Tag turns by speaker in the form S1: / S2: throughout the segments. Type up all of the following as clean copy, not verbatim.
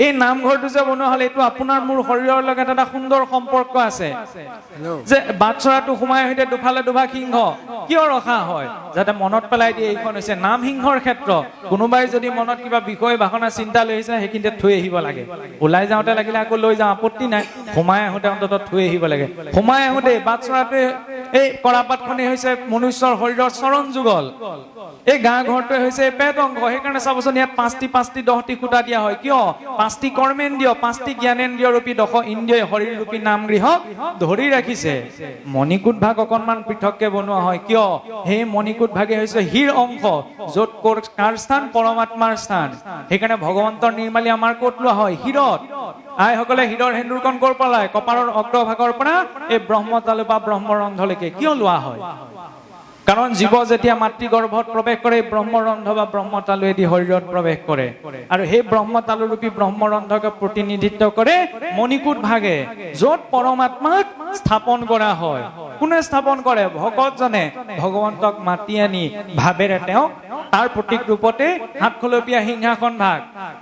S1: এই নামঘৰটো যে বনোৱা হলে এইটো আপোনাৰ মোৰ শৰীৰৰ লগত এটা সুন্দৰ সম্পৰ্ক আছে যে বাটচৰাটো সোমাই আহিতে দুফালে দুভাগ সিংহ কিয় ৰখা হয় যাতে মনত পেলাই দিয়ে এইখন হৈছে নাম সিংহৰ ক্ষেত্ৰ কোনোবাই যদি মনত কিবা বিষয় ভাষণা চিন্তা লৈ আহিছে সেইখিনিতে থৈ আহিব লাগে ওলাই যাওঁতে লাগিলে আকৌ লৈ যাওঁ আপত্তি নাই সোমাই আহোঁতে অন্ততঃ থৈ আহিব লাগে সোমাই আহোঁতে বাটচৰাটোৱে এই কৰাপাতখনেই হৈছে মনুষ্যৰ শৰীৰৰ চৰণ যুগল এই গা ঘৰটোৱে হৈছে পেট অংগ সেইকাৰণে চাবচোন ইয়াত পাঁচটি 10টি খুঁটা দিয়া হয় কিয় 5টি কৰ্মেন্দ্ৰিয় 5টি জ্ঞানেন্দ্ৰিয় ৰূপী 10 ইন্দ্ৰিয় শৰীৰ ৰূপী নাম গৃহ ধৰি ৰাখিছে মণিকূট ভাগ অকনমান পৃথককে বনোৱা হয় কিয় সেই মণিকূট ভাগে হৈছে হীৰ অংশ য'ত কাৰ স্থান পৰমাত্মাৰ স্থান সেইকাৰণে ভগৱন্তৰ নিৰ্মালি আমাৰ ক'ত লোৱা হয় হীৰত আইসকলে হীৰৰ সেন্দুৰকণ কৰ পেলাই কপালৰ অগ্ৰভাগৰ পৰা এই ব্ৰহ্মতালু বা ব্ৰহ্মৰন্ধ্ৰলৈকে কিয় লোৱা হয় কাৰণ জীৱ যেতিয়া মাতৃগৰ্ভত প্ৰৱেশ কৰে ব্ৰহ্মৰন্ধ্ৰ বা ব্ৰহ্মতালুৱেদি শৰীৰত প্ৰৱেশ কৰে আৰু সেই ব্ৰহ্মতালু ৰূপী ব্ৰহ্মৰন্ধ্ৰকে প্ৰতিনিধিত্ব কৰে মণিকূট ভাগে য'ত পৰমাত্মাক স্থাপন কৰা হয় কোনে স্থাপন কৰে ভকতজনে ভগৱন্তক মাতি আনি ভাবেৰে তেওঁ তাৰ প্ৰতীক ৰূপতে হাতখলপীয়া সিংহাসন ভাগ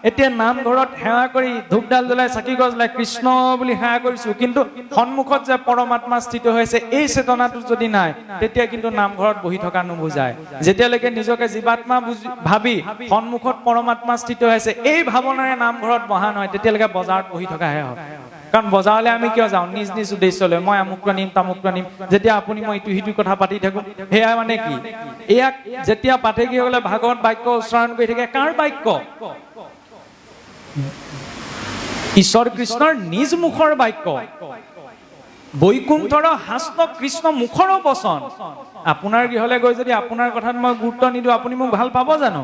S1: এতিয়া নামঘৰত সেৱা কৰি ধূপডাল জ্বলাই চাকি গছ জ্বলাই কৃষ্ণ বুলি সেৱা কৰিছো কিন্তু সন্মুখত যে পৰমাত্মা স্থিত হৈছে এই চেতনাটো যদি নাই তেতিয়া কিন্তু নামঘৰত বহি থকা নুবুজায় যেতিয়ালৈকে নিজকে জীৱাত্মা ভাবি সন্মুখত পৰমাত্মা স্থিত হৈছে এই ভাৱনাৰে নামঘৰত বহা নহয় তেতিয়ালৈকে বজাৰত বহি থকাহে হয় কাৰণ বজাৰলৈ আমি কিয় যাওঁ নিজ নিজ উদ্দেশ্যলৈ মই আমুক আনিম তামুক আনিম যেতিয়া আপুনি মই ইটো সিটো কথা পাতি থাকো সেয়া মানে কি ইয়াক যেতিয়া পাঠকীসকলে ভাগৱত বাক্য উচ্চাৰণ কৰি থাকে কাৰ বাক্য ঈশ্বৰ কৃষ্ণৰ নিজ মুখৰ বাক্য বৈকুণ্ঠৰ শাস্ত্ৰ কৃষ্ণ মুখৰ বচন আপোনাৰ গৃহলৈ গৈ যদি আপোনাৰ কথাত মই গুৰুত্ব নিদিওঁ আপুনি মোক ভাল পাব জানো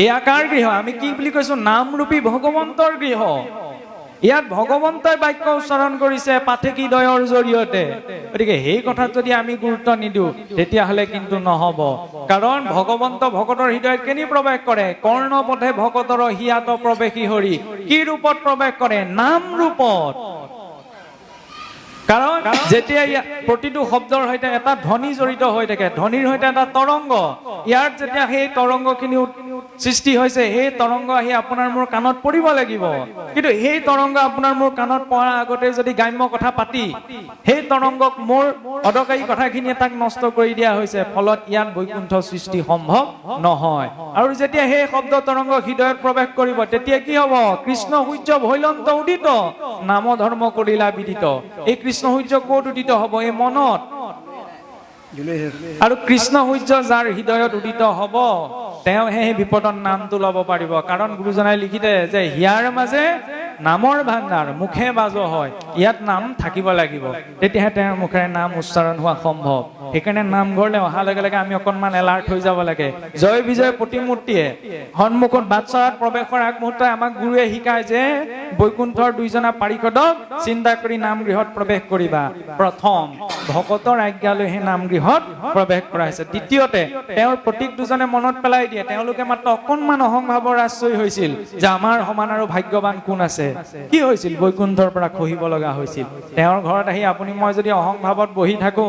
S1: এয়া কাৰ গৃহ আমি কি বুলি কৈছো নামৰূপী ভগৱন্তৰ গৃহ ইয়াত ভগৱন্তই বাক্য উচ্চাৰণ কৰিছে পাঠকীদ্বয়ৰ জৰিয়তে গতিকে সেই কথাত যদি আমি গুৰুত্ব নিদিওঁ তেতিয়াহ'লে কিন্তু নহব কাৰণ ভগৱন্ত ভকতৰ হৃদয়ত কেনি প্ৰৱেশ কৰে কৰ্ণপথে ভকতৰ হিয়াত প্ৰৱেশী হৰি কি ৰূপত প্ৰৱেশ কৰে নাম ৰূপত কাৰণ যেতিয়া প্ৰতিটো শব্দৰ সৈতে এটা ধ্বনি জড়িত হৈ থাকে ধ্বনিৰ সৈতে এটা তৰংগ ইয়াত যেতিয়া সেই তৰংগখিনি সৃষ্টি হৈছে সেই তৰংগ আহি আপোনাৰ মোৰ কাণত পৰিব লাগিব কিন্তু সেই তৰংগ আপোনাৰ মোৰ কাণত পৰাৰ আগতে যদি গ্ৰাম্য কথা পাতি সেই তৰংগক মোৰ অদৰকাৰী কথাখিনিয়ে তাক নষ্ট কৰি দিয়া হৈছে ফলত ইয়াত বৈকুণ্ঠ সৃষ্টি সম্ভৱ নহয় আৰু যেতিয়া সেই শব্দ তৰংগ হৃদয়ত প্ৰৱেশ কৰিব তেতিয়া কি হ'ব কৃষ্ণ সূৰ্য ভৈলন্ত উদিত নাম ধৰ্ম কৰিলা বিদিত এই কৃষ্ণ সূৰ্য ক'ত উদিত হ'ব এই মনত আৰু কৃষ্ণ সূৰ্য যাৰ হৃদয়ত উদিত হ'ব তেওঁহে সেই বিপদৰ নামটো ল'ব পাৰিব কাৰণ গুৰুজনাই লিখিলে যে হিয়াৰ মাজে নামৰ ভাণ্ডাৰ মুখে বাজ হয় ইয়াত নাম থাকিব লাগিব তেতিয়াহে তেওঁৰ মুখেৰে নাম উচ্চাৰণ হোৱা সম্ভৱ সেইকাৰণে নামঘৰলৈ অহাৰ লগে লগে আমি অকণমান এলাৰ্ট হৈ যাব লাগে জয় বিজয় প্ৰতিমূৰ্তিয়ে সন্মুখত বাটচৰাত প্ৰৱেশ কৰাৰ আগমুহূৰ্তত আমাক গুৰুৱে শিকায় যে বৈকুণ্ঠৰ দুইজনা পাৰিষদক চিন্তা কৰি নামগৃহত প্ৰৱেশ কৰিবা প্ৰথম ভকতৰ আজ্ঞালৈহে নামগৃহত প্ৰৱেশ কৰাইছে দ্বিতীয়তে তেওঁৰ প্ৰতীক দুজনে মনত পেলাই দিয়ে তেওঁলোকে মাত্ৰ অকণমান অহংভাৱৰ আশ্ৰয় হৈছিল যে আমাৰ সমান আৰু ভাগ্যৱান কোন আছে কি হৈছিল বৈকুণ্ঠৰ পৰা খহিব লগা হৈছিল তেওঁৰ ঘৰত আহি আপুনি মই যদি অহংভাৱত বহি থাকো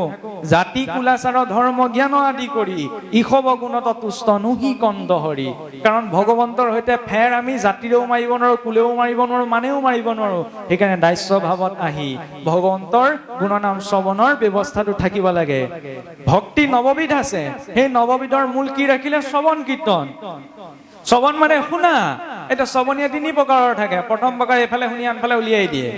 S1: জাতি কুলাচাৰ ধৰ্ম জ্ঞান আদি কৰি ইশব গুণত তুষ্ট নুহি কন্দ হৰি কাৰণ ভগৱন্তৰ সৈতে ফেৰ আমি জাতিৰেও মাৰিব নোৱাৰো কুলেও মাৰিব নোৱাৰো মানেও মাৰিব নোৱাৰো সেইকাৰণে দাস্য ভাৱত আহি ভগৱন্তৰ গুণনাম শ্ৰৱণৰ ব্যৱস্থাটো থাকিব লাগে ভক্তি নৱবিধ আছে সেই নৱবিধৰ মূল কি ৰাখিলে শ্ৰৱণ কীৰ্তন শ্ৰৱণ মানে শুনা এটা শ্ৰৱণীয় 3 প্ৰকাৰৰ থাকে প্ৰথম প্ৰকাৰ এফালে শুনি আনফালে উলিয়াই দিয়ে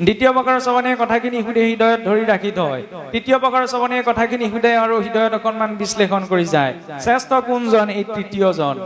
S1: দ্বিতীয় প্ৰকাৰৰ শ্ৰৱণীয় কথাখিনি শুধে হৃদয়ত ধৰি ৰাখি থয় তৃতীয় প্ৰকাৰৰ শ্ৰৱণীয় কথাখিনি শুধে আৰু হৃদয়ত অকণমান বিশ্লেষণ কৰি যায় শ্ৰেষ্ঠ কোনজন এই তৃতীয়জন